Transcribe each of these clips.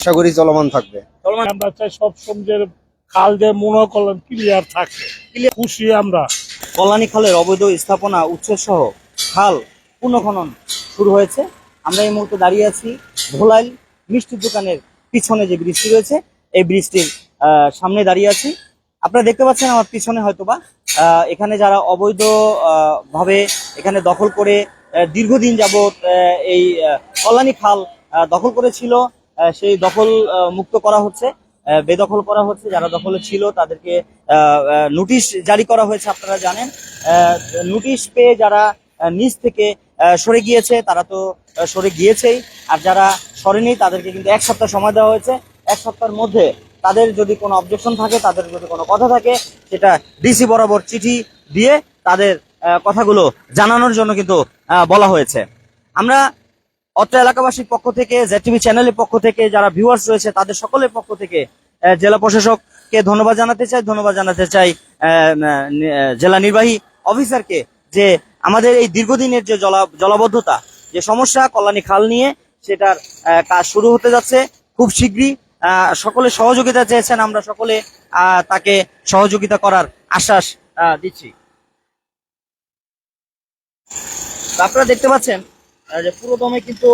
আশা করি চলমান থাকবে। আমরা চাই সব সময়ের খাল দিয়ে মনে করলেন ক্লিয়ার থাকে, খুশি আমরা। কল্যাণী খালের অবৈধ স্থাপনা উচ্ছেদ সহ খাল পুনঃখনন শুরু হয়েছে। আমরা এই মুহূর্তে দাঁড়িয়ে আছি ভোলাইল মিষ্টির দোকানের পিছনে যে ব্রিজটি রয়েছে, এই ব্রিজটির সামনে দাঁড়িয়ে আছি। আপনারা দেখতে পাচ্ছেন আমার পিছনে হয়তোবা এখানে যারা অবৈধ ভাবে এখানে দখল করে দীর্ঘদিন যাবৎ এই কল্যাণী খাল দখল করেছিল, সেই দখল মুক্ত করা হচ্ছে, বেদখল করা হচ্ছে। যারা দখলে ছিল তাদেরকে নোটিশ জারি করা হয়েছে। আপনারা জানেন, নোটিশ পেয়ে যারা নিচ থেকে সরে গিয়েছে তারা তো সরে গিয়েছেই, আর যারা সরেনি তাদেরকে কিন্তু 1 সপ্তাহ সময় দেওয়া হয়েছে। 1 সপ্তাহের মধ্যে তাদের যদি কোনো অবজেকশন থাকে, তাদের যদি কোনো কথা থাকে, সেটা ডিসি বরাবর চিঠি দিয়ে তাদের কথাগুলো জানানোর জন্য কিন্তু বলা হয়েছে। আমরা অত্র এলাকাবাসীর পক্ষ থেকে, জেটিভি চ্যানেলের পক্ষ থেকে, যারা ভিউয়ার্স রয়েছে তাদের সকলের পক্ষ থেকে জেলা প্রশাসককে ধন্যবাদ জানাতে চাই, জেলা নির্বাহী অফিসারকে, যে আমাদের এই দীর্ঘদিনের যে জলাবদ্ধতা যে সমস্যা কল্যাণী খাল নিয়ে, সেটার কাজ শুরু হতে যাচ্ছে খুব শীঘ্রই। সকলে সহযোগিতা চেয়েছেন, আমরা সকলে তাকে সহযোগিতা করার আশ্বাস দিচ্ছি। আপনারা দেখতে পাচ্ছেন যে পুরোদমে কিন্তু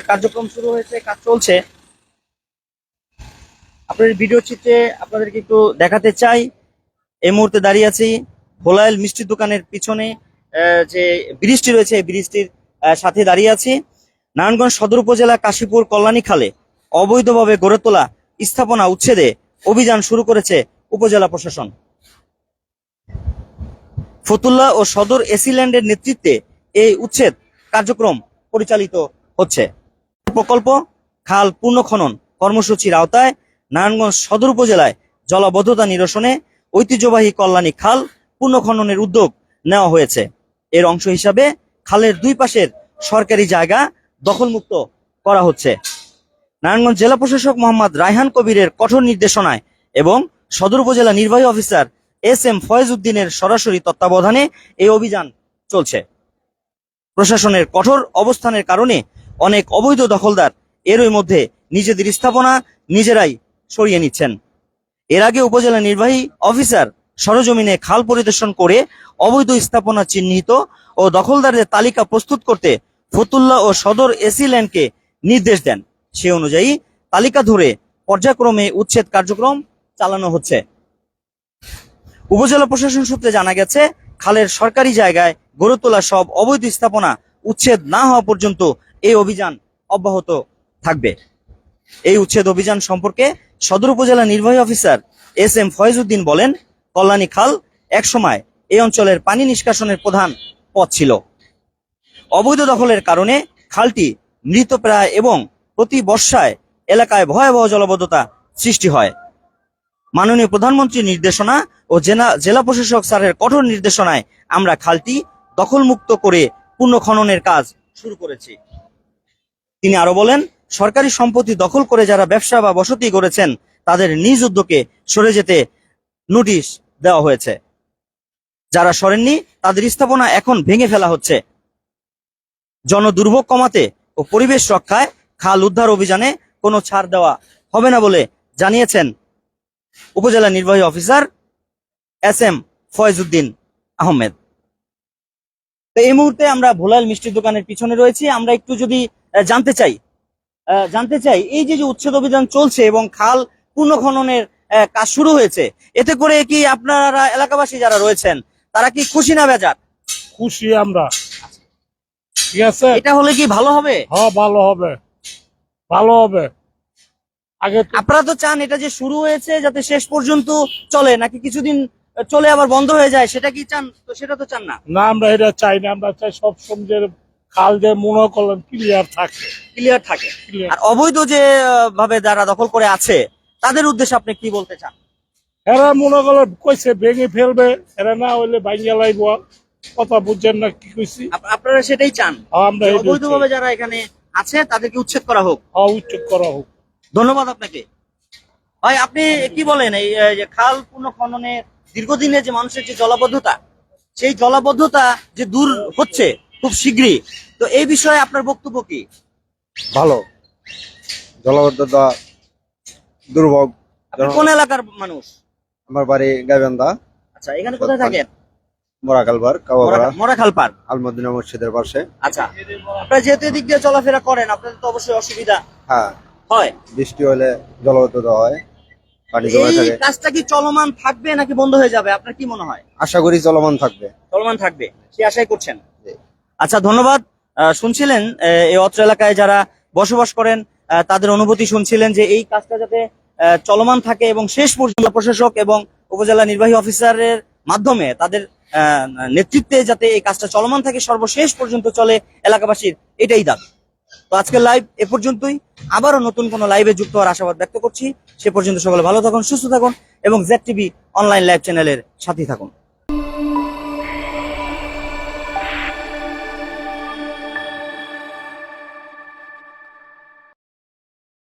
কার্যক্রম শুরু হয়েছে, কাজ চলছে। আপনাদের ভিডিও চিত্রে আপনাদেরকে একটু দেখাতে চাই, এই মুহূর্তে দাঁড়িয়ে আছি ভোলাইল মিষ্টির দোকানের পিছনে যে ব্রিজটি রয়েছে, এই ব্রিজটির সাথে দাঁড়িয়ে আছি। নারায়ণগঞ্জ সদর উপজেলা কাশীপুর কল্যাণী খালে অবৈধভাবে গড়ে তোলা স্থাপনা উচ্ছেদে অভিযান শুরু করেছে উপজেলা প্রশাসন। ফতুল্লা ও সদর এসিল্যান্ডের নেতৃত্বে এই উচ্ছেদ কার্যক্রম পরিচালিত হচ্ছে। প্রকল্প খাল পুনঃখনন কর্মসূচির আওতায় নারায়ণগঞ্জ সদর উপজেলায় জলাবদ্ধতা নিরসনে ঐতিহ্যবাহী কল্যাণী খাল পুনঃখননের উদ্যোগ নেওয়া হয়েছে। এর অংশ হিসাবে খালের 2 পাশের সরকারি জায়গা দখলমুক্ত করা হচ্ছে। নারায়ণগঞ্জ জেলা প্রশাসক মোহাম্মদ রায়হান কবিরের কঠোর নির্দেশনায় এবং সদর উপজেলা নির্বাহী অফিসার SM ফয়েজ উদ্দিনের সরাসরি তত্ত্বাবধানে এই অভিযান চলছে। প্রশাসনের কঠোর অবস্থানের কারণে অনেক অবৈধ দখলদার এরই মধ্যে নিজেদের স্থাপনা নিজেরাই সরিয়ে নিচ্ছেন। এর আগে উপজেলা নির্বাহী অফিসার সরজমিনে খাল পরিদর্শন করে অবৈধ স্থাপনা চিহ্নিত ও দখলদারদের তালিকা প্রস্তুত করতে ফতুল্লা ও সদর এসিল্যান্ডকে নির্দেশ দেন। সে অনুযায়ী তালিকা ধরে পর্যায়ক্রমে উচ্ছেদ কার্যক্রম চালানো হচ্ছে। উপজেলা প্রশাসন সূত্রে জানা গেছে, খালের সরকারি জায়গায় গড়ে তোলা সব অবৈধ স্থাপনা উচ্ছেদ না হওয়া পর্যন্ত এই অভিযান অব্যাহত থাকবে। এই উচ্ছেদ অভিযান সম্পর্কে সদর উপজেলা নির্বাহী অফিসার SM ফয়েজ উদ্দিন বলেন, কল্যাণী খাল একসময় এই অঞ্চলের পানি নিষ্কাশনের প্রধান পথ ছিল। অবৈধ দখলের কারণে খালটি মৃতপ্রায় এবং প্রতি বর্ষায় এলাকায় ভয়াবহ জলাবদ্ধতা সৃষ্টি হয়। মাননীয় প্রধানমন্ত্রীর নির্দেশনা ও জেলা প্রশাসক স্যারের কঠোর নির্দেশনায় আমরা খালটি দখলমুক্ত করে পুনঃখননের কাজ শুরু করেছি। তিনি আরো বলেন, সরকারি সম্পত্তি দখল করে যারা ব্যবসা বা বসতি গড়েছেন তাদের নিজ উদ্যোগে সরে যেতে নোটিশ দেওয়া হয়েছে। যারা সরেননি তাদের স্থাপনা এখন ভেঙে ফেলা হচ্ছে। জনদুর্ভোগ কমাতে ও পরিবেশ রক্ষায় খাল উদ্ধার অভিযানে কোনো ছাড় দেওয়া হবে না বলে জানিয়েছেন উপজেলা নির্বাহী অফিসার SM ফয়েজ উদ্দিন আহমেদ। তো এই মুহূর্তে আমরা ভোলাইল মিষ্টির দোকানের পিছনে রয়েছি। আমরা একটু যদি জানতে চাই এই যে উচ্ছেদ অভিযান চলছে এবং খাল পুনঃখননের কাজ শুরু হয়েছে, এতে করে কি আপনারা এলাকাবাসী যারা রয়েছেন তারা কি খুশি না বেজার? খুশি আমরা। ঠিক আছে, এটা হলে কি ভালো হবে? হ্যাঁ, ভালো হবে, ভালো হবে। আগে আপনারা তো চান এটা যে শুরু হয়েছে যাতে শেষ পর্যন্ত চলে, নাকি কিছুদিন চলে আবার বন্ধ হয়ে যায়, সেটা কি চান? তো সেটা তো চান না। না, আমরা এটা চাই না। আমরা চাই সব সময়ের খাল দিয়ে মনে করলেন ক্লিয়ার থাকে। আর অবৈধ যে ভাবে যারা দখল করে আছে তাদের উদ্দেশ্যে আপনি কি বলতে চান? এরা মনে করলেন কইছে ভেঙে ফেলবে, এরা না হইলে ভাঙিয়া লাইব। কথা বুঝছেন না কি কইছি? আপনারা সেটাই চান, আমরা অবৈধভাবে যারা এখানে আছে তাদেরকে উচ্ছেদ করা হোক। উচ্ছেদ করা হোক। ধন্যবাদ আপনাকে। ভাই, আপনি কি বলেন এই যে খাল পুনঃখননের দীর্ঘদিনের যে মানুষের যে জলাবদ্ধতা, সেই জলাবদ্ধতা যে দূর হচ্ছে খুব শীঘ্রই, তো এই বিষয়ে আপনার বক্তব্য কি? ভালো, জলাবদ্ধতা দুর্ভোগ। আপনি কোন এলাকার মানুষ? আমার বাড়ি গাইবান্ধা, আচ্ছা, এখানে কোথায় থাকেন? মোরাকালবার, কাওয়াপাড়া, মোরাখাল পার্ক। আলমদিনা মসজিদের পাশে। আচ্ছা, আপনারা যেহেতু এদিক দিয়ে চলাফেরা করেন, আপনাদের তো অবশ্যই অসুবিধা হ্যাঁ, হয়। বৃষ্টি হলে জলবদ্ধতা হয়, পানি জমে এই থাকে। কাজটা কি চলমান থাকবে নাকি বন্ধ হয়ে যাবে? আপনার কি মনে হয়? আশা করি চলমান থাকবে। চলমান থাকবে, সে আশাই করছেন। জি। আচ্ছা, ধন্যবাদ। শুনছিলেন এই অত্র এলাকায় যারা বসবাস করেন তাদের অনুভূতি শুনছিলেন যে এই কাজটা যাতে চলমান থাকে এবং শেষ পর্যন্ত প্রশাসক এবং উপজেলা নির্বাহী অফিসারের মাধ্যমে তাদের নেতৃত্বে যাতে এই কাজটা চলমান থাকে, সর্বশেষ পর্যন্ত চলে এলাকাবাসীর, এটাই দাবি। তো আজকের লাইভ এ পর্যন্তই। আবারও নতুন কোনো লাইভে যুক্ত হওয়ার আশাবাদ ব্যক্ত করছি। সে পর্যন্ত সকলে ভালো থাকুন, সুস্থ থাকুন এবং জেড টিভি অনলাইন লাইভ চ্যানেলের সাথেই থাকুন।